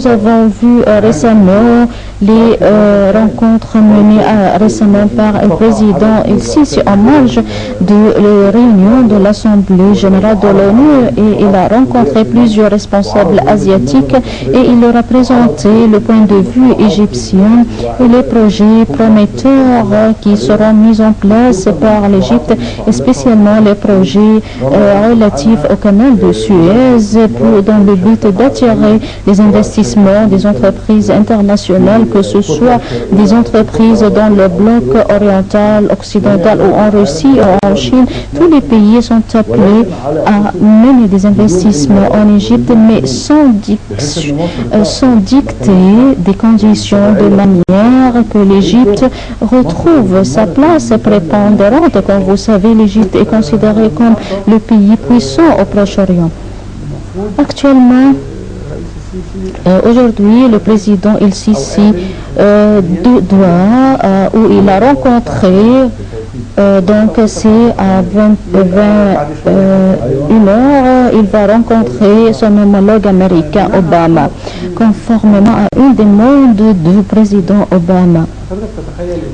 nous avons vu récemment les rencontres menées récemment par le président El-Sisi en marge de la réunion de l'Assemblée générale de l'ONU, et il a rencontré plusieurs responsables asiatiques et il leur a présenté le point de vue égyptien et les projets prometteurs qui seront mis en place par l'Égypte, et spécialement les projets relatifs au canal de Suez dans le but d'attirer les investissements des entreprises internationales, que ce soit des entreprises dans le bloc oriental, occidental ou en Russie ou en Chine. Tous les pays sont appelés à mener des investissements en Égypte, mais sans dicter des conditions de manière que l'Égypte retrouve sa place prépondérante. Comme vous savez, l'Égypte est considérée comme le pays puissant au Proche-Orient. Actuellement, aujourd'hui, le président El-Sisi de Doha, où il a rencontré, donc c'est à 21h, il va rencontrer son homologue américain Obama, conformément à une demande du président Obama.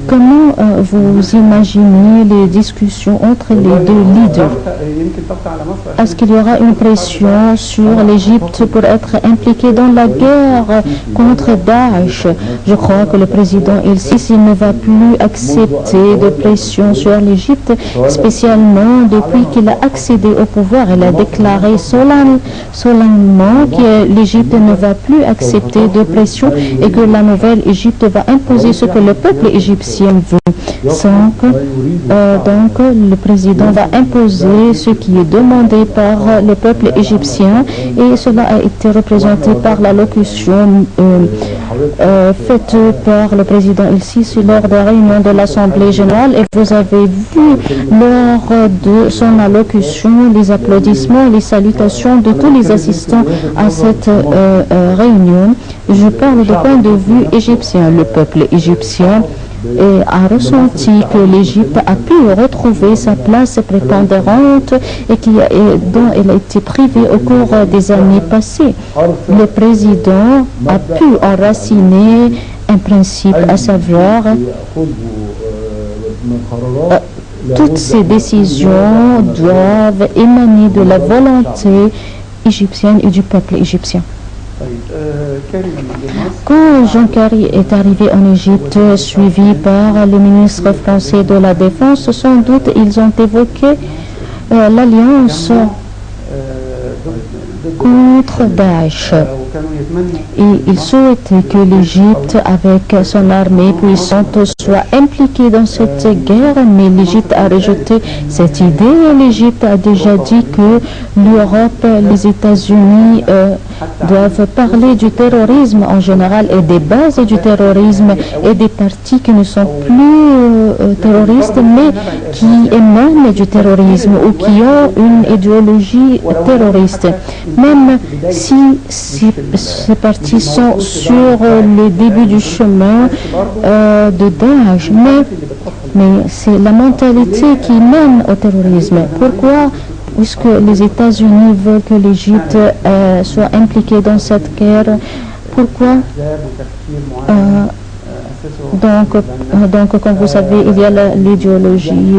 Comment vous imaginez les discussions entre les deux leaders? Est-ce qu'il y aura une pression sur l'Égypte pour être impliquée dans la guerre contre Daesh? Je crois que le président El-Sisi ne va plus accepter de pression sur l'Égypte, spécialement depuis qu'il a accédé au pouvoir. Il a déclaré solennement que l'Égypte ne va plus accepter de pression et que la nouvelle Égypte va imposer ce que le peuple égyptien veut. Donc, le président va imposer ce qui est demandé par le peuple égyptien, et cela a été représenté par l'allocution faite par le président El-Sisi lors de la réunion de l'Assemblée générale. Et vous avez vu lors de son allocution les applaudissements et les salutations de tous les assistants à cette réunion. Je parle du point de vue égyptien. Le peuple égyptien a ressenti que l'Égypte a pu retrouver sa place prépondérante et dont elle a été privée au cours des années passées. Le président a pu enraciner un principe, à savoir toutes ces décisions doivent émaner de la volonté égyptienne et du peuple égyptien. Quand Jean Kerry est arrivé en Égypte, suivi par le ministre français de la Défense, sans doute ils ont évoqué l'alliance contre Daesh. Et ils souhaitaient que l'Égypte, avec son armée puissante, soit impliquée dans cette guerre, mais l'Égypte a rejeté cette idée. L'Égypte a déjà dit que l'Europe, les États-Unis doivent parler du terrorisme en général et des bases du terrorisme et des partis qui ne sont plus terroristes, mais qui émanent du terrorisme ou qui ont une idéologie terroriste. Même si ces partis sont sur le début du chemin de Daesh, mais c'est la mentalité qui mène au terrorisme. Pourquoi? Puisque les États-Unis veulent que l'Égypte soit impliquée dans cette guerre. Pourquoi? Donc, comme vous savez, il y a l'idéologie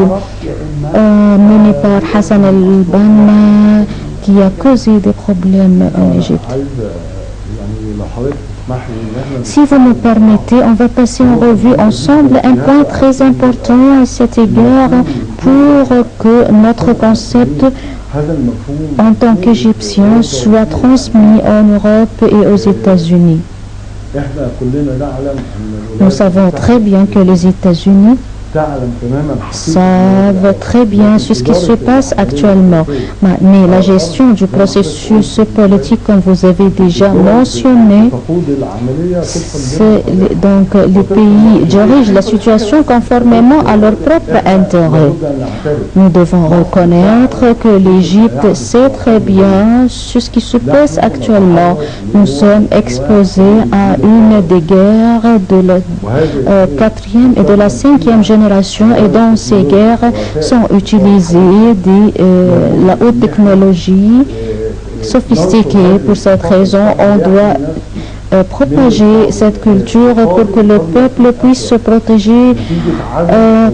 menée par Hassan al-Banna qui a causé des problèmes en Égypte. Si vous me permettez, on va passer en revue ensemble un point très important à cet égard pour que notre concept en tant qu'Égyptien soit transmis en Europe et aux États-Unis. Nous savons très bien que les États-Unis savent très bien ce qui se passe actuellement. Mais la gestion du processus politique, comme vous avez déjà mentionné, donc les pays dirigent la situation conformément à leur propre intérêt. Nous devons reconnaître que l'Égypte sait très bien ce qui se passe actuellement. Nous sommes exposés à une des guerres de la 4e et de la 5e génération, et dans ces guerres sont utilisées la haute technologie sophistiquée. Pour cette raison, on doit propager cette culture pour que le peuple puisse se protéger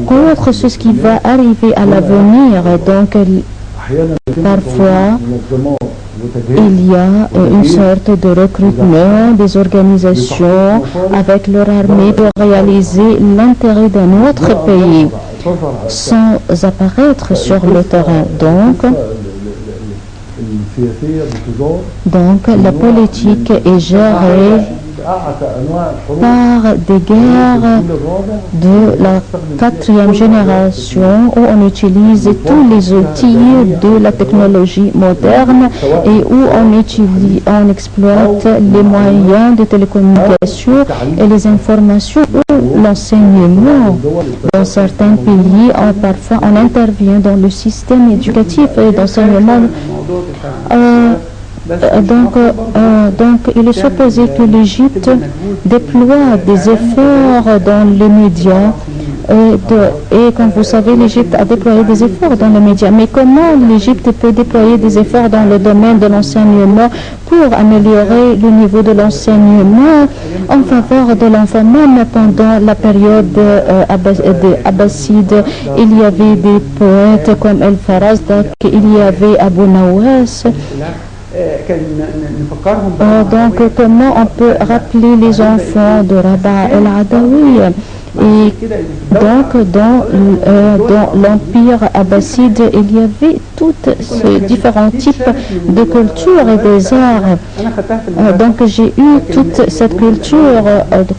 contre ce qui va arriver à l'avenir. Donc, parfois, il y a une sorte de recrutement des organisations avec leur armée pour réaliser l'intérêt d'un autre pays sans apparaître sur le terrain. Donc la politique est gérée par des guerres de la 4e génération où on utilise tous les outils de la technologie moderne et où on exploite les moyens de télécommunication et les informations ou l'enseignement. Dans certains pays, parfois on intervient dans le système éducatif et d'enseignement. Donc, il est supposé que l'Égypte déploie des efforts dans les médias. Et comme vous savez, l'Égypte a déployé des efforts dans les médias. Mais comment l'Égypte peut déployer des efforts dans le domaine de l'enseignement pour améliorer le niveau de l'enseignement en faveur de l'enfant? Même pendant la période abbasside, il y avait des poètes comme El-Farazdak, il y avait Abou Nawas. Donc, comment on peut rappeler les enfants de Rabah el-Adawi? Et donc, dans l'Empire abbasside, il y avait tous ces différents types de culture et des arts. Donc, j'ai eu toute cette culture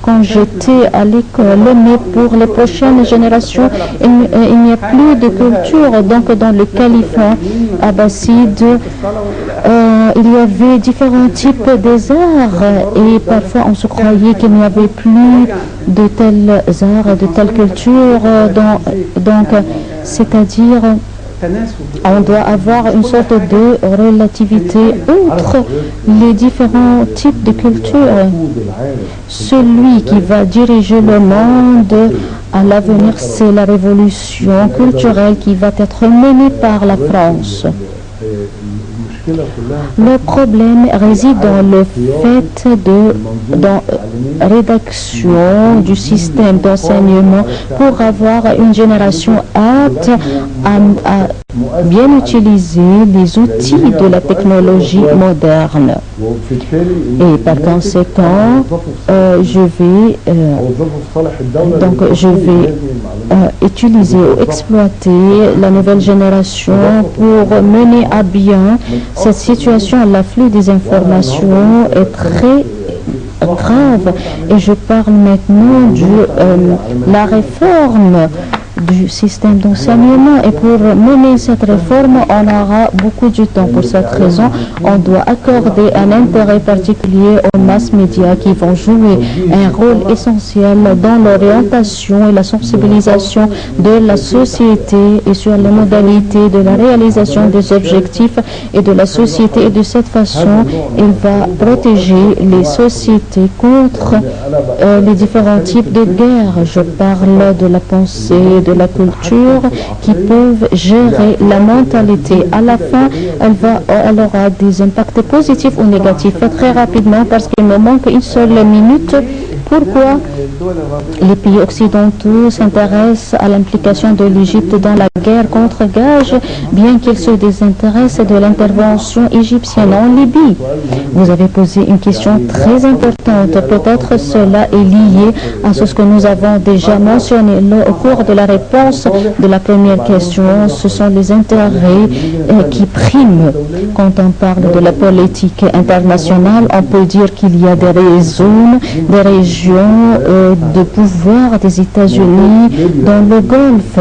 quand j'étais à l'école, mais pour les prochaines générations, il n'y a plus de culture. Donc, dans le califat abbasside, il y avait différents types des arts et parfois on se croyait qu'il n'y avait plus de tels arts, de telle culture. Donc, c'est-à-dire, on doit avoir une sorte de relativité entre les différents types de culture. Celui qui va diriger le monde à l'avenir, c'est la révolution culturelle qui va être menée par la France. Le problème réside dans le fait de rédaction du système d'enseignement pour avoir une génération apte à bien utiliser les outils de la technologie moderne. Et par conséquent, je vais utiliser ou exploiter la nouvelle génération pour mener à bien cette situation. L'afflux des informations est très grave et je parle maintenant de la réforme du système d'enseignement, et pour mener cette réforme, on aura beaucoup de temps. Pour cette raison, on doit accorder un intérêt particulier aux mass médias qui vont jouer un rôle essentiel dans l'orientation et la sensibilisation de la société et sur les modalités de la réalisation des objectifs et de la société. Et de cette façon, il va protéger les sociétés contre les différents types de guerres. Je parle de la pensée, de la culture qui peuvent gérer la mentalité. À la fin, elle aura des impacts positifs ou négatifs. Très rapidement, parce qu'il me manque une seule minute. Pourquoi les pays occidentaux s'intéressent à l'implication de l'Égypte dans la guerre contre Gage, bien qu'ils se désintéressent de l'intervention égyptienne en Libye? Vous avez posé une question très importante. Peut-être cela est lié à ce que nous avons déjà mentionné au cours de la réponse de la première question. Ce sont les intérêts qui priment. Quand on parle de la politique internationale, on peut dire qu'il y a des régions de pouvoir des États-Unis dans le Golfe.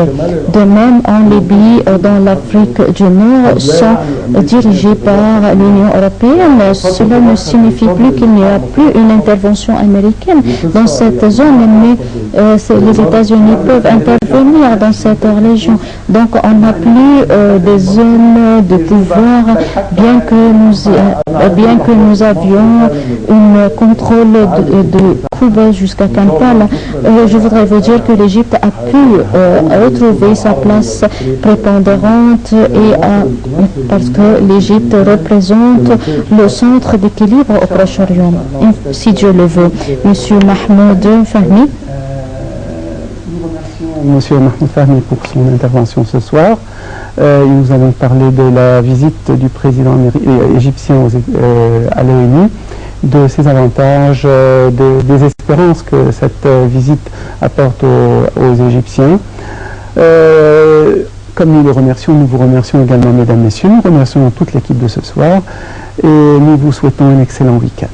De même, en Libye, dans l'Afrique du Nord, sont dirigés par l'Union européenne. Cela ne signifie plus qu'il n'y a plus une intervention américaine dans cette zone, mais les États-Unis peuvent intervenir intervenir dans cette région. Donc on n'a plus des zones de pouvoir, bien que nous avions un contrôle de Cuba jusqu'à Kampala. Je voudrais vous dire que l'Égypte a pu retrouver sa place prépondérante parce que l'Égypte représente le centre d'équilibre au Proche-Orient, si Dieu le veut. Monsieur Mahmoud Fahmy. Nous remercions Monsieur Mahmoud Fahmy pour son intervention ce soir. Il nous a donc parlé de la visite du président égyptien à l'ONU, de ses avantages, des espérances que cette visite apporte aux Égyptiens. Comme nous le remercions, nous vous remercions également, mesdames, messieurs. Nous remercions toute l'équipe de ce soir et nous vous souhaitons un excellent week-end.